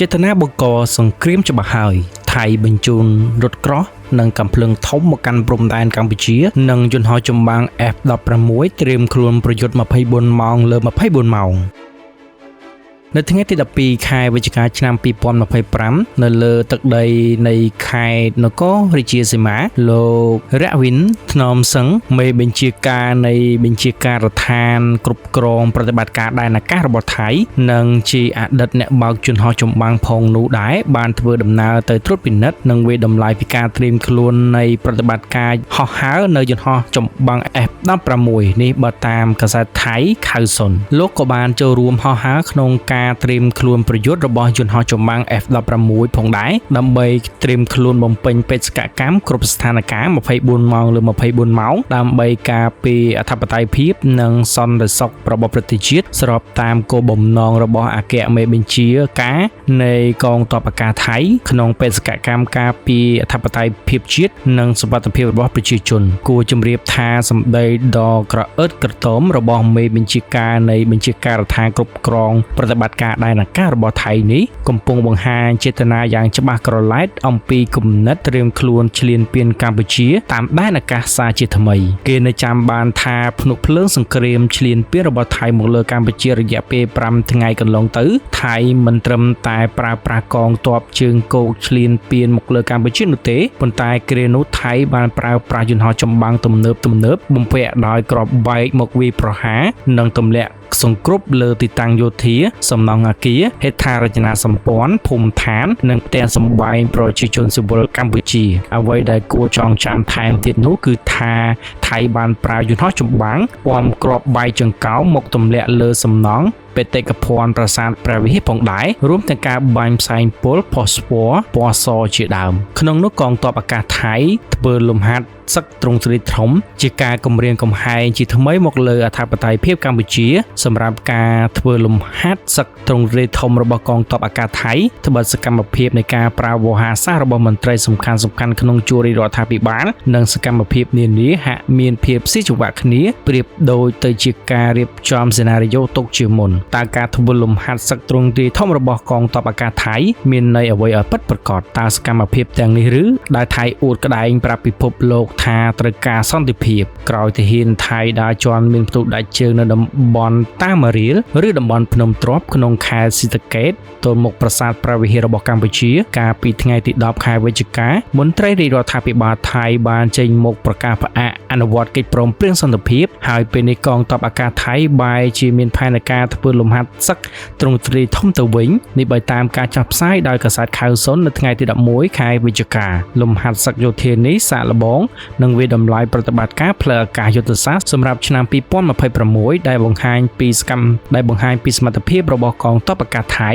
ចេតនាបង្កសង្គ្រាមច្បាស់ហើយថៃបញ្ជូនរថក្រោះនិងកាំភ្លើងធំមកកាន់ព្រំដែនកម្ពុជានិងយន្តហោះចម្បាំង F-16 ត្រៀមខ្លួនប្រយុទ្ធ24ម៉ោងលើ24ម៉ោងនៅថ្ងៃទី12ខែវិច្ឆិកាឆ្នាំ2025នៅលើទឹកដីនៃខេត្តនគររាជាសីមាលោករវិនធ្នមសឹងមេបញ្ជាការនៃបញ្ជាការដ្ឋានគ្រប់គ្រងប្រតិបត្តិការដែនអាកាសរបស់ថៃនិងជាអតីតអ្នកបើកយន្តហោះចម្បាំងផងនោះដែរបានធ្វើដំណើរទៅត្រួតពិនិត្យនិងវាយតម្លៃពីការត្រៀមខ្លួននៃប្រតិបត្តិការហោះហើរនៅយន្តហោះចម្បាំង F-16 នេះបើតាមកាសែតថៃខៅសុនលោកក៏បានចូលរួមហោះហើរក្នុងការត្រៀមខ្លួនប្រយុទ្ធរបស់យន្តហោះចម្បាំង F-16 ផងដែរដើម្បីត្រៀមខ្លួនបំពេញបេសកកម្មគ្រប់ស្ថានភាព24ម៉ោងលើ24ម៉ោងដើម្បីការពារអធិបតេយ្យភាពនិងសន្តិសុខរបស់ប្រទេសជាតិស្របតាមគោលបំណងរបស់អគ្គមេបញ្ជាការនៃកងទ័ពអាកាសថៃក្នុងបេសកកម្មការពារអធិបតេយ្យភាពជាតិនិងសុវត្ថិភាពរបស់ប្រជាជនគួរជម្រាបថាសម្ដីដ៏ក្រអឺតក្រទមរបស់មេបញ្ជាការនៃបញ្ជាការដ្ឋានគ្រប់គ្រងប្រតិបត្តិការដែនអាកាសរបស់ថៃនេះកំពុងបង្ហាញចេតនាយ៉ាងច្បាស់ក្រឡែតអំពីគំនិតត្រៀមខ្លួនឈ្លានពានកម្ពុជាតាមដែនអាកាសជាថ្មីគេនៅចាំបានថាភ្នក់ភ្លើងសង្គ្រាមឈ្លានពានរបស់ថៃមកលើកម្ពុជារយៈពេល5ថ្ងៃកន្លងទៅថៃមិនត្រឹមតែប្រើប្រាស់កងទ័ពជើងគោកឈ្លានពានមកលើកម្ពុជានោះទេប៉ុន្តែគ្រានោះថៃបានប្រើប្រាស់យន្តហោះចម្បាំងទំនើបបំពាក់ដោយគ្រាប់បែកមកវាយប្រហារនិងទម្លាក់សង្គ្រប់លើទីតាំងយោធាសំណង់អគារហេដ្ឋារចនាសម្ព័ន្ធភូមិឋាននិងផ្ទះសម្បែងប្រជាជនស៊ីវិលកម្ពុជាអ្វីដែលគួរចងចាំថែមទៀតនោះគឺថាថៃបានប្រើយន្តហោះចម្បាំងពំគ្រាប់បែកចង្កោមមកទម្លាក់លើសំណង់បេតិកភណ្ឌប្រាសាទព្រះវិហារផងដែររួមទាំងការបាញ់ផ្សែងពុលផូស្វ័រពណ៌សជាដើមក្នុងនោះកងទ័ពអាកាសថៃធ្វើលំហាត់សឹកទ្រង់ទ្រាយធំជាការគម្រាមកំហែងជាថ្មីមកលើអធិបតេយ្យភាពកម្ពុជាសម្រាប់ការធ្វើលំហាត់សឹកទ្រង់ទ្រាយធំរបស់កងទ័ពអាកាសថៃត្បិតសកម្មភាពនៃការប្រើវោហារសាស្ត្ររបស់មន្ត្រីសំខាន់ក្នុងជួររដ្ឋាភិបាលនិងសកម្មភាពនានាហាក់មានភាពស៊ីចង្វាក់គ្នាប្រៀបដូចទៅជាការរៀបចំសេណារីយ៉ូទុកជាមុនតើការធ្វើលំហាត់សឹកទ្រង់ទ្រាយធំរបស់កងទ័ពអាកាសថៃមានន័យអ្វីឲ្យពិតប្រាកដតើសកម្មភាពទាំងនេះឬដែលថៃអួតក្តែងប្រាប់ពិភពលោកថាត្រូវការសន្តិភាពក្រោយទាហានថៃដើរជន់មានផ្ទុះដាច់ជើងនៅតំបន់តាម៉ារៀលឬតំបន់ភ្នំទ្រាប់ក្នុងខេត្តស៊ីតាកេតទល់មុខប្រាសាទព្រះវិហាររបស់កម្ពុជាកាលពីថ្ងៃទី10ខែវិច្ឆិកាមន្ត្រីរាជរដ្ឋាភិបាលថៃបានចេញមុខប្រកាសផ្អាកអនុវត្តកិច្ចព្រមព្រៀងសន្តិភាពហើយពេលនេះកងទ័ពអាកាសថៃបែរជាមានផែនការធ្វើលំហាត់សឹកទ្រង់ទ្រាយធំទៅវិញនេះបើតាមការចុះផ្សាយដោយកាសែតខៅសុននៅថ្ងៃទី11ខែវិច្ឆិកាលំហាត់សឹកយោធានេះសាកល្បងនឹងវាតម្លៃប្រតិបត្តិការផ្លូវអាកាសយុទ្ធសាស្ត្រសម្រាប់ឆ្នាំ2026ដែលបង្ហាញពីសមត្ថភាពរបស់កងទ័ពអាកាសថៃ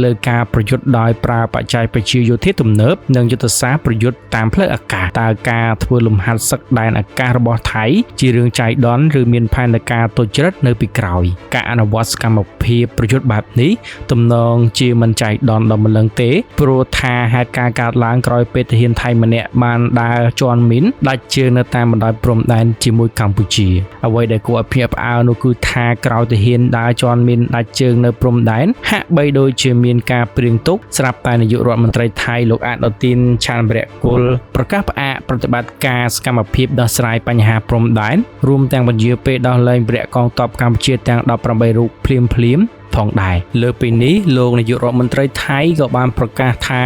លើការប្រយុទ្ធដោយប្រើបច្ចេកវិទ្យាយោធាទំនើបនិងយុទ្ធសាស្ត្រប្រយុទ្ធតាមផ្លូវអាកាសតើការធ្វើលំហាត់សឹកដែនអាកាសរបស់ថៃជារឿងចៃដន្យឬមានផែនការទុច្ចរិតនៅពីក្រោយការអនុវត្តសកម្មភាពប្រយុទ្ធបែបនេះទំនងជាមិនចៃដន្យដល់ម្លឹងទេព្រោះថាហេតុការណ៍កើតឡើងក្រោយពេលទាហានថៃម្នាក់បានដើរជន់មីនដាច់ជើងនៅតាមបណ្ដោយព្រំដែនជាមួយកម្ពុជាអ្វីដែលគួរឲ្យភ្ញាក់ផ្អើលនោះគឺថាក្រោយទាហានដើរជន់មីនដាច់ជើងនៅព្រំដែនហាក់បីដូចជាមានការព្រៀងទុកស្រាប់តែនាយករដ្ឋមន្ត្រីថៃលោកអនុទានឆានវរៈគុលប្រកាសផ្អាកប្រតិបត្តិការសកម្មភាពដោះស្រាយបញ្ហាព្រំដែនរួមទាំងបញ្ជាពេលដោះលែងវរៈកងទ័ពកម្ពុជាទាំង18រូបភ្លាមផងដែរលើពីនេះលោកនាយករដ្ឋមន្ត្រីថៃក៏បានប្រកាសថា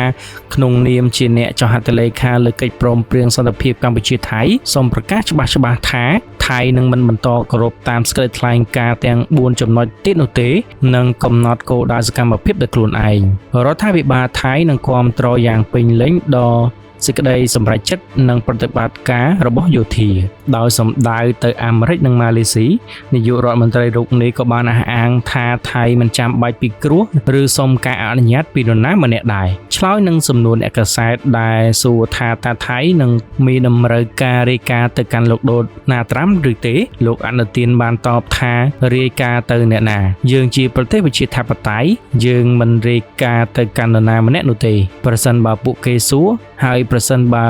ក្នុងនាមជាអ្នកចុះហត្ថលេខាលើកិច្ចព្រមព្រៀងសន្តិភាពកម្ពុជាថៃសូមប្រកាសច្បាស់ៗថាថៃនឹងមិនបន្តគោរពតាមសេចក្តីថ្លែងការណ៍ទាំង4ចំណុចទៀតនោះទេនិងកំណត់គោលដៅសកម្មភាពដោយខ្លួនឯងរដ្ឋាភិបាលថៃនឹងគាំទ្រយ៉ាងពេញលេញដល់សេចក្តីសម្រេចចិត្តនិងប្រតិបត្តិការរបស់យោធាដោយសម្ដៅទៅអាមេរិកនិងម៉ាឡេស៊ីនាយករដ្ឋមន្ត្រីរូបនេះក៏បានអះអាងថាថៃមិនចាំបាច់ពិគ្រោះឬសុំការអនុញ្ញាតពីនរណាម្នាក់ដែរឆ្លើយនឹងសំណួរអ្នកកាសែតដែលសួរថាតើថៃនឹងមានតម្រូវការរាយការណ៍ទៅកាន់លោកដូណាល់ត្រាំឬទេលោកអនុទានបានតបថារាយការណ៍ទៅអ្នកណាយើងជាប្រទេសប្រជាធិបតេយ្យយើងមិនរាយការណ៍ទៅកាន់នរណាម្នាក់នោះទេប្រសិនបើពួកគេសួរហើយប្រសិនបើ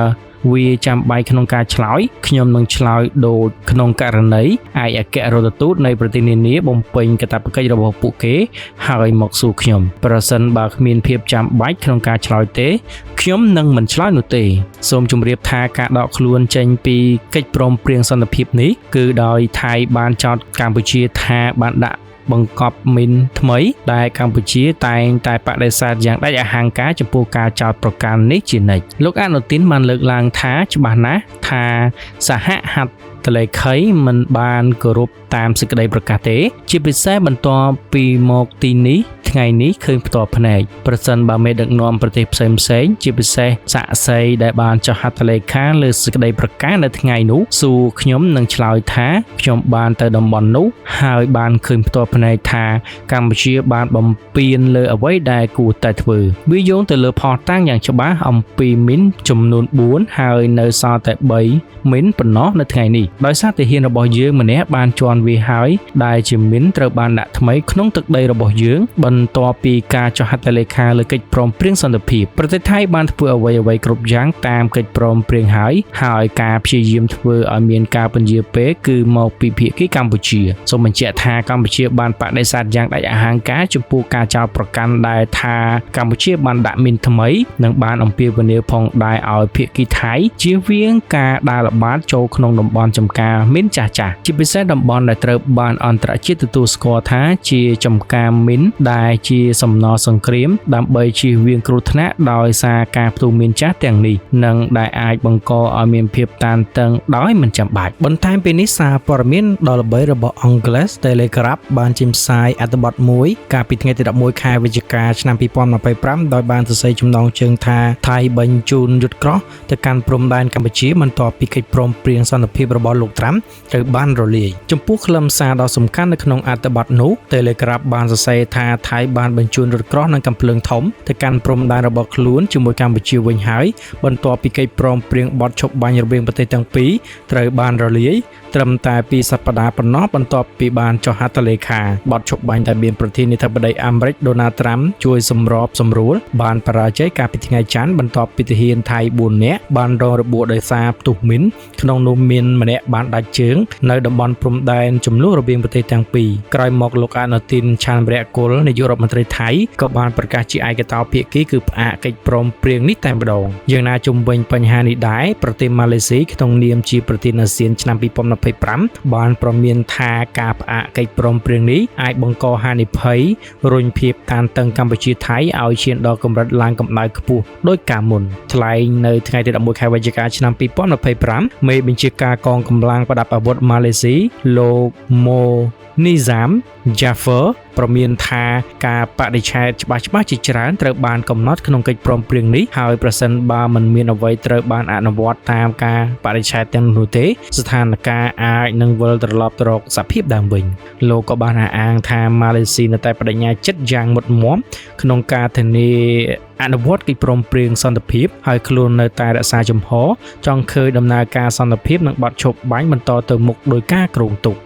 វាចាំបាច់ក្នុងការឆ្លើយខ្ញុំនឹងឆ្លើយដូចក្នុងករណីឯកអគ្គរដ្ឋទូតនៃប្រទេសនានាបំពេញកាតព្វកិច្ចរបស់ពួកគេហើយមកសួរខ្ញុំប្រសិនបើគ្មានភាពចាំបាច់ក្នុងការឆ្លើយទេខ្ញុំនឹងមិនឆ្លើយនោះទេសូមជម្រាបថាការដកខ្លួនចេញពីកិច្ចព្រមព្រៀងសន្តិភាពនេះគឺដោយថៃបានចោទកម្ពុជាថាបានដាក់បង្កប់មីនថ្មីដែលកម្ពុជាតែងតែបដិសេធយ៉ាងដាច់អហង្ការចំពោះការចោទប្រកាន់នេះជានិច្ចលោកអនុทิនបានលើកឡើងថាច្បាស់ណាស់ថាសហហត្ថលេខីមិនបានគោរពតាមសេចក្តីប្រកាសទេជាពិសេសបន្ទាប់ពីមកទីនេះថ្ងៃនេះឃើញផ្ទាល់ភ្នែកប្រសិនបើមេដឹកនាំប្រទេសផ្សេងជាពិសេសសាក់សីដែលបានចុះហត្ថលេខាលើសេចក្តីប្រកាសនៅថ្ងៃនោះសួរខ្ញុំនឹងឆ្លើយថាខ្ញុំបានទៅតំបន់នោះហើយបានឃើញផ្ទាល់ភ្នែកថាកម្ពុជាបានបំពេញលើអ្វីដែលគួរតែធ្វើវាយោងទៅលើផុសតាំងយ៉ាងច្បាស់អំពីមីនចំនួន4ហើយនៅសល់តែ3មីនប៉ុណ្ណោះនៅថ្ងៃនេះដោយសារទាហានរបស់យើងម្នាក់បានជន់វាហើយដែលជាមីនត្រូវបានដាក់ថ្មីក្នុងទឹកដីរបស់យើងបន្ទាប់ពីការចុះហត្ថលេខាលើកិច្ចព្រមព្រៀងសន្តិភាពប្រទេសថៃបានធ្វើអ្វីៗគ្រប់យ៉ាងតាមកិច្ចព្រមព្រៀងហើយការព្យាយាមធ្វើឲ្យមានការពន្យាពេលគឺមកពីភាគីកម្ពុជាសូមបញ្ជាក់ថាកម្ពុជាបានបដិសេធយ៉ាងដាច់អហង្ការចំពោះការចោទប្រកាន់ដែលថាកម្ពុជាបានដាក់មីនថ្មីនិងបានអំពាវនាវផងដែរឲ្យភាគីថៃជៀសវាងការដើរល្បាតចូលក្នុងតំបន់ចំការមីនចាស់ជាពិសេសតំបន់ដែលត្រូវបានអន្តរជាតិទទួលស្គាល់ថាជាចំការមីនដែលជាសំណល់សង្គ្រាមដើម្បីជៀសវាងគ្រោះថ្នាក់ដោយសារការផ្ទុះមានចាស់ទាំងនេះនិងដែលអាចបង្កឲ្យមានភាពតានតឹងដោយមិនចាំបាច់បន្ថែមពីនេះសារព័ត៌មានដ៏ល្បីរបស់អង់គ្លេស Telegraph បានចេញផ្សាយអត្ថបទមួយកាលពីថ្ងៃទី11ខែវិច្ឆិកាឆ្នាំ2025ដោយបានសរសេរចំណងជើងថាថៃបញ្ជូនយុទ្ធក្រោះទៅកាន់ព្រំដែនកម្ពុជាបន្ទាប់ពីកិច្ចព្រមព្រៀងសន្តិភាពរបស់លោកត្រាំត្រូវបានរលាយចំពោះខ្លឹមសារដ៏សំខាន់នៅក្នុងអត្ថបទនោះ Telegraph បានសរសេរថាថៃបានបញ្ជូនរថក្រោះនិងកាំភ្លើងធំទៅកាន់ព្រំដែនរបស់ខ្លួនជាមួយកម្ពុជាវិញហើយបន្ទាប់ពីកិច្ចព្រមព្រៀងបទឈប់បាញ់រវាងប្រទេសទាំងពីរត្រូវបានរលាយត្រឹមតែ2សប្តាហ៍ប៉ុណ្ណោះបន្ទាប់ពីបានចុះហត្ថលេខាបទឈប់បាញ់ដែលមានប្រធានាធិបតីអាមេរិកដូណាល់ត្រាំជួយសម្របសម្រួលបានបរាជ័យកាលពីថ្ងៃច័ន្ទបន្ទាប់ពីទាហានថៃ4នាក់បានរងរបួសដោយសារផ្ទុះមីនក្នុងនោះមានម្នាក់បានដាច់ជើងនៅតំបន់ព្រំដែនចំនួនរវាងប្រទេសទាំងពីរក្រោយមកលោកអនុทิនឆានវរៈគុលនាយករដ្ឋមន្ត្រីថៃក៏បានប្រកាសជាឯកតោភាគីគឺផ្អាកកិច្ចព្រមព្រៀងនេះតែម្ដងយ៉ាងណាជុំវិញបញ្ហានេះដែរប្រទេសម៉ាឡេស៊ីក្នុងនាមជាប្រធានអាស៊ានឆ្នាំ2025បានប្រមានថាការផ្អាកកិច្ចព្រមព្រៀងនេះអាចបង្កហានិភ័យរុញភាពតានតឹងកម្ពុជាថៃឲ្យឈានដល់កម្រិតឡើងកម្ដៅខ្ពស់ដោយកាលមុនថ្លែងនៅថ្ងៃទី11ខែវិច្ឆិកាឆ្នាំ2025មេបញ្ជាការកងកម្លាំងប្រដាប់អាវុធម៉ាឡេស៊ីលោកម៉ូនីហ្សាមយ៉ាហ្វឺប្រមានថាការបដិឆេទច្បាស់ជាច្រើនត្រូវបានកំណត់ក្នុងកិច្ចព្រមព្រៀងនេះហើយប្រសិនបើមិនមានអ្វីត្រូវបានអនុវត្តតាមការបដិឆេទទាំងនោះទេស្ថានភាពអាចនឹងវិលត្រឡប់ទៅរកសភាពដើមវិញលោកក៏បានអះអាងថាម៉ាឡេស៊ីនៅតែបដិញ្ញាចិត្តយ៉ាងមុតមាំក្នុងការធានាអនុវត្តកិច្ចព្រមព្រៀងសន្តិភាពហើយខ្លួននៅតែរក្សាជំហរចង់ឃើញដំណើរការសន្តិភាពនិងបទឈប់បាញ់បន្តទៅមុខដោយការគ្រោងទុក